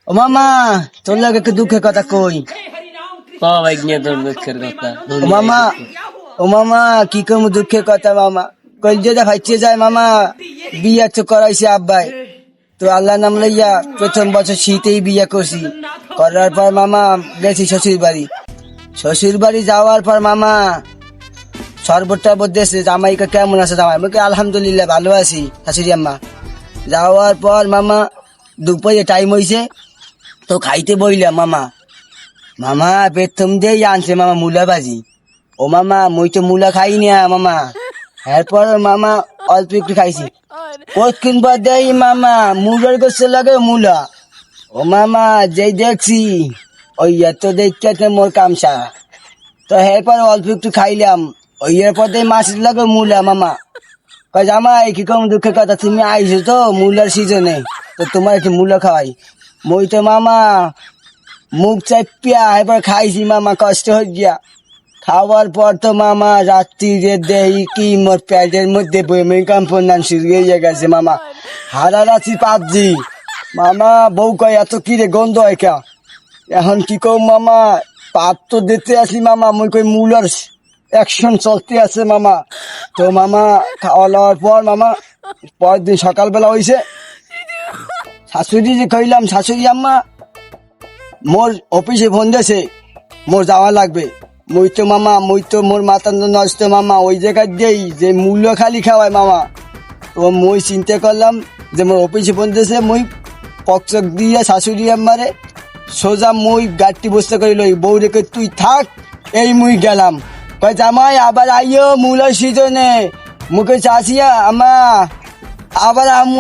ও মামা তোর লাগে একটু দুঃখের কথা কই। তোর দুঃখের কথা ও মামা কি করব দুঃখের কথা মামা, কই যেটা ভাইচে যায় মামা। বিয়া তো করাইছে আব্বাই, তো আল্লাহ নাম লইয়া প্রথম বছর শীতেই বিয়া করছি। করার পর মামা গেছি শ্বশুর বাড়ি যাওয়ার পর মামা শরবত টরবত দেশে জামাইকা কেমন আছে জামাই, বলকে আলহামদুলিল্লাহ ভালো আছি শাশুড়ি আম্মা। যাওয়ার পর মামা দুপুরে টাইম হইছে, তো খাইতে বইলাম মামা প্রথম দিয়েই আনছে মামা মূলা ভাজি। ও মামা মুই তো মূলা খাই না মামা, এরপর মামা অল্প একটু খাইছি। কতক্ষণ পর দেই মামা মুলার গোছে লাগে মূলা। ও মামা যেই দেখছি ওই এত দেখতে মোর কামসা, তো এরপর অল্প একটু খাইলাম। ওই এরপর দিয়ে মাছ লাগে মূলা মামা। কয় জামাই কি কম দুঃখের কথা, তুমি আইছো তো মূলার সিজনে, তো তোমার একটু মূলা খাওয়াই। মই তো মামা মুখ চাপিয়া এবার খাইছি মামা, কষ্ট হয়ে গিয়া। খাওয়ার পর তো মামা রাত্রিরে দেই কি মোর প্যাটের মধ্যে ভূমিকম্প নাম শুরু হয়ে গেছে মামা। হারা রাত্রি পাবজি মামা, বউ কয় এত কি রে গন্ধ হয় কা। এখন কি কম মামা, পাপ তো দিতে আসি মামা, মই কই মূলার অ্যাকশন চলতে আছে মামা। তো মামা খাওয়া দাওয়ার পর মামা পরের দিন সকালবেলা হয়েছে, শাশুড়ি যে কইলাম শাশুড়ি আম্মা মোর অফিসে ফোন দিয়েছে মোর যাওয়া লাগবে। মুই তো মোর মাথা নষ্ট মামা, ওই জায়গায় দিয়েই যে মূল্য খালি খাওয়ায় মামা। তো মুই চিন্তা করলাম যে মোর অফিসে ফোন দিয়েছে, মুই পকচক দিয়ে শাশুড়ি আম্মারে সোজা মুই গাড়িটি বসতে করিল, বউ রেখে তুই থাক, এই মুই গেলাম। কয় জামাই আবার আইও মূল্য সিজনে, মুখে চাষিয়া আমা আবার আমু